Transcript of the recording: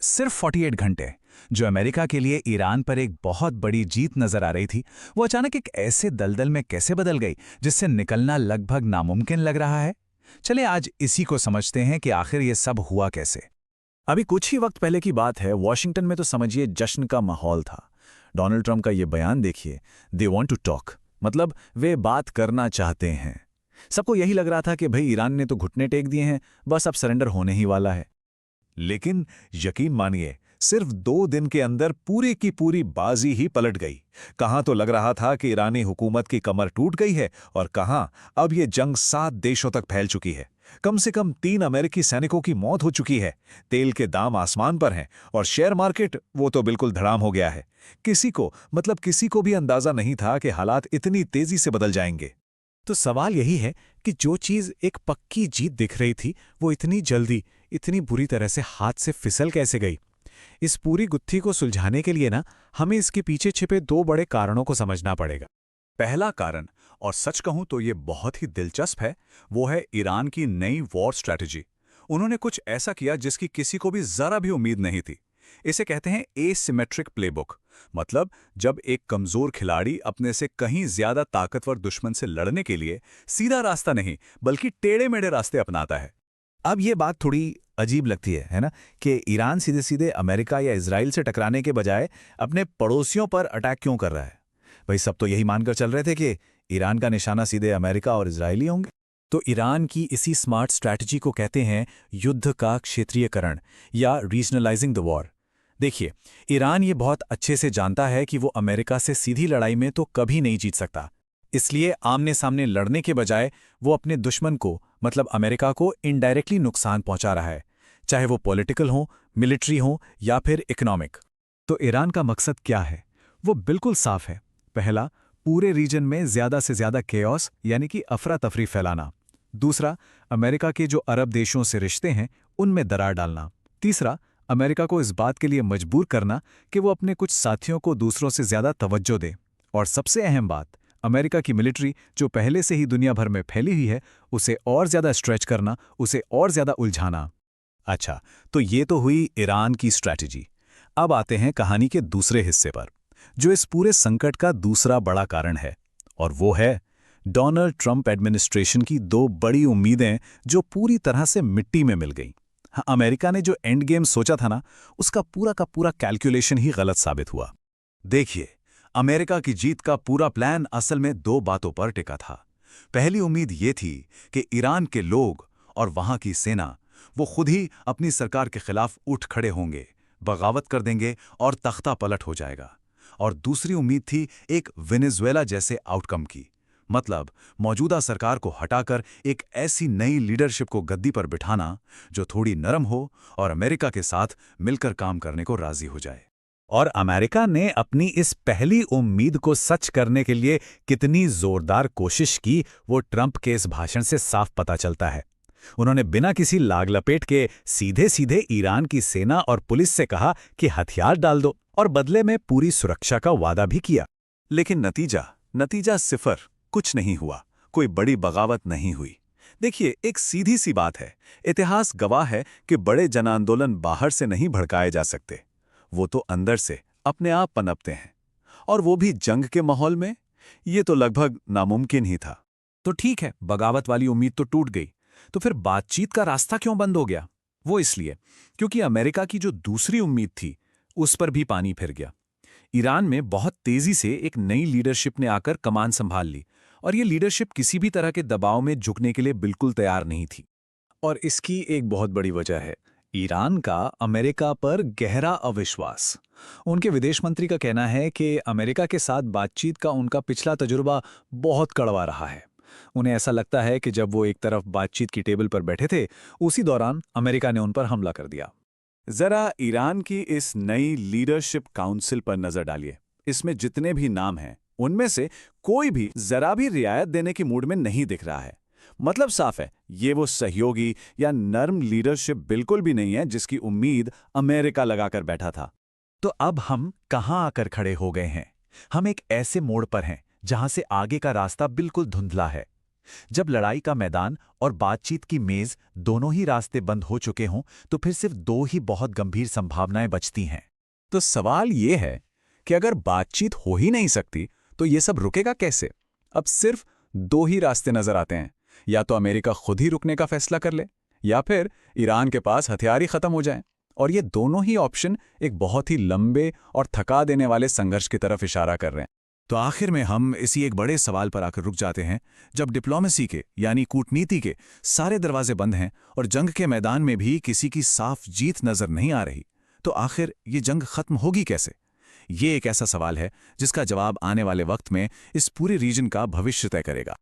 सिर्फ 48 घंटे। जो अमेरिका के लिए ईरान पर एक बहुत बड़ी जीत नजर आ रही थी, वो अचानक एक ऐसे दलदल में कैसे बदल गई जिससे निकलना लगभग नामुमकिन लग रहा है। चले आज इसी को समझते हैं कि आखिर ये सब हुआ कैसे। अभी कुछ ही वक्त पहले की बात है, वॉशिंगटन में तो समझिए जश्न का माहौल था। डोनाल्ड ट्रंप का ये बयान देखिए, दे वांट टू टॉक, मतलब वे बात करना चाहते हैं। सबको यही लग रहा था कि भाई ईरान ने तो घुटने टेक दिए हैं, बस अब सरेंडर होने ही वाला है। लेकिन यकीन मानिए, सिर्फ 2 दिन के अंदर पूरी की पूरी बाजी ही पलट गई। कहां तो लग रहा था कि ईरानी हुकूमत की कमर टूट गई है, और कहां अब ये जंग 7 देशों तक फैल चुकी है। कम से कम 3 अमेरिकी सैनिकों की मौत हो चुकी है। तेल के दाम आसमान पर हैं, और शेयर मार्केट वो तो बिल्कुल धड़ाम हो गया है। किसी को भी अंदाजा नहीं था कि हालात इतनी तेजी से बदल जाएंगे। तो सवाल यही है कि जो चीज़ एक पक्की जीत दिख रही थी, वो इतनी जल्दी, इतनी बुरी तरह से हाथ से फिसल कैसे गई। इस पूरी गुत्थी को सुलझाने के लिए हमें इसके पीछे छिपे 2 बड़े कारणों को समझना पड़ेगा। पहला कारण, और सच कहूं तो ये बहुत ही दिलचस्प है, वो है ईरान की नई वॉर स्ट्रैटेजी। उन्होंने कुछ ऐसा किया जिसकी किसी को भी जरा भी उम्मीद नहीं थी। इसे कहते हैं एसिमेट्रिक प्लेबुक। मतलब जब एक कमजोर खिलाड़ी अपने से कहीं ज्यादा ताकतवर दुश्मन से लड़ने के लिए सीधा रास्ता नहीं बल्कि टेढ़े मेढ़े रास्ते अपनाता है। अब ये बात थोड़ी अजीब लगती है ना, कि ईरान सीधे सीधे अमेरिका या इजराइल से टकराने के बजाय अपने पड़ोसियों पर अटैक क्यों कर रहा है। भाई सब तो यही मानकर चल रहे थे कि ईरान का निशाना सीधे अमेरिका और इजराइल ही होंगे। तो ईरान की इसी स्मार्ट स्ट्रैटेजी को कहते हैं युद्ध का क्षेत्रीयकरण या रीजनलाइजिंग द वॉर। देखिए, ईरान ये बहुत अच्छे से जानता है कि वो अमेरिका से सीधी लड़ाई में तो कभी नहीं जीत सकता। इसलिए आमने सामने लड़ने के बजाय वो अपने दुश्मन को, मतलब अमेरिका को, इनडायरेक्टली नुकसान पहुंचा रहा है, चाहे वो पॉलिटिकल हो, मिलिट्री हो या फिर इकोनॉमिक। तो ईरान का मकसद क्या है? वो बिल्कुल साफ है। पहला, पूरे रीजन में ज्यादा से ज्यादा केओस यानी कि अफरा तफरी फैलाना। दूसरा, अमेरिका के जो अरब देशों से रिश्ते हैं उनमें दरार डालना। तीसरा, अमेरिका को इस बात के लिए मजबूर करना कि वो अपने कुछ साथियों को दूसरों से ज्यादा तवज्जो दे। और सबसे अहम बात, अमेरिका की मिलिट्री जो पहले से ही दुनिया भर में फैली हुई है, उसे और ज्यादा स्ट्रेच करना, उसे और ज्यादा उलझाना। अच्छा, तो ये तो हुई ईरान की स्ट्रैटेजी। अब आते हैं कहानी के दूसरे हिस्से पर, जो इस पूरे संकट का दूसरा बड़ा कारण है, और वो है डोनाल्ड ट्रंप एडमिनिस्ट्रेशन की 2 बड़ी उम्मीदें जो पूरी तरह से मिट्टी में मिल गईं। हाँ, अमेरिका ने जो एंड गेम सोचा था उसका पूरा का पूरा कैलकुलेशन ही गलत साबित हुआ। देखिए, अमेरिका की जीत का पूरा प्लान असल में 2 बातों पर टिका था। पहली उम्मीद ये थी कि ईरान के लोग और वहां की सेना वो खुद ही अपनी सरकार के खिलाफ उठ खड़े होंगे, बगावत कर देंगे और तख्ता पलट हो जाएगा। और दूसरी उम्मीद थी एक वेनेजुएला जैसे आउटकम की, मतलब मौजूदा सरकार को हटाकर एक ऐसी नई लीडरशिप को गद्दी पर बिठाना जो थोड़ी नरम हो और अमेरिका के साथ मिलकर काम करने को राजी हो जाए। और अमेरिका ने अपनी इस पहली उम्मीद को सच करने के लिए कितनी जोरदार कोशिश की, वो ट्रंप के इस भाषण से साफ पता चलता है। उन्होंने बिना किसी लाग लपेट के सीधे सीधे ईरान की सेना और पुलिस से कहा कि हथियार डाल दो, और बदले में पूरी सुरक्षा का वादा भी किया। लेकिन नतीजा सिफर, कुछ नहीं हुआ, कोई बड़ी बगावत नहीं हुई। देखिए, एक सीधी सी बात है, इतिहास गवाह है कि बड़े जन आंदोलन बाहर से नहीं भड़काए जा सकते, वो तो अंदर से अपने आप पनपते हैं, और वो भी जंग के माहौल में। ये तो लगभग नामुमकिन ही था। तो ठीक है, बगावत वाली उम्मीद तो टूट गई, तो फिर बातचीत का रास्ता क्यों बंद हो गया? वो इसलिए क्योंकि अमेरिका की जो दूसरी उम्मीद थी उस पर भी पानी फिर गया। ईरान में बहुत तेजी से एक नई लीडरशिप ने आकर कमान संभाल ली, और ये लीडरशिप किसी भी तरह के दबाव में झुकने के लिए बिल्कुल तैयार नहीं थी। और इसकी एक बहुत बड़ी वजह है ईरान का अमेरिका पर गहरा अविश्वास। उनके विदेश मंत्री का कहना है कि अमेरिका के साथ बातचीत का उनका पिछला तजुर्बा बहुत कड़वा रहा है। उन्हें ऐसा लगता है कि जब वो एक तरफ बातचीत की टेबल पर बैठे थे, उसी दौरान अमेरिका ने उन पर हमला कर दिया। जरा ईरान की इस नई लीडरशिप काउंसिल पर नजर डालिए। इसमें जितने भी नाम हैं, उनमें से कोई भी जरा भी रियायत देने की मूड में नहीं दिख रहा है। मतलब साफ है, ये वो सहयोगी या नर्म लीडरशिप बिल्कुल भी नहीं है जिसकी उम्मीद अमेरिका लगाकर बैठा था। तो अब हम कहां आकर खड़े हो गए हैं? हम एक ऐसे मोड़ पर हैं जहां से आगे का रास्ता बिल्कुल धुंधला है। जब लड़ाई का मैदान और बातचीत की मेज दोनों ही रास्ते बंद हो चुके हों तो फिर सिर्फ दो ही बहुत गंभीर संभावनाएं बचती हैं। तो सवाल ये है कि अगर बातचीत हो ही नहीं सकती तो ये सब रुकेगा कैसे? अब सिर्फ दो ही रास्ते नजर आते हैं, या तो अमेरिका खुद ही रुकने का फैसला कर ले या फिर ईरान के पास हथियार ही खत्म हो जाएं। और ये दोनों ही ऑप्शन एक बहुत ही लंबे और थका देने वाले संघर्ष की तरफ इशारा कर रहे हैं। तो आखिर में हम इसी एक बड़े सवाल पर आकर रुक जाते हैं। जब डिप्लोमेसी के यानी कूटनीति के सारे दरवाजे बंद हैं और जंग के मैदान में भी किसी की साफ जीत नजर नहीं आ रही, तो आखिर ये जंग खत्म होगी कैसे? ये एक ऐसा सवाल है जिसका जवाब आने वाले वक्त में इस पूरे रीजन का भविष्य तय करेगा।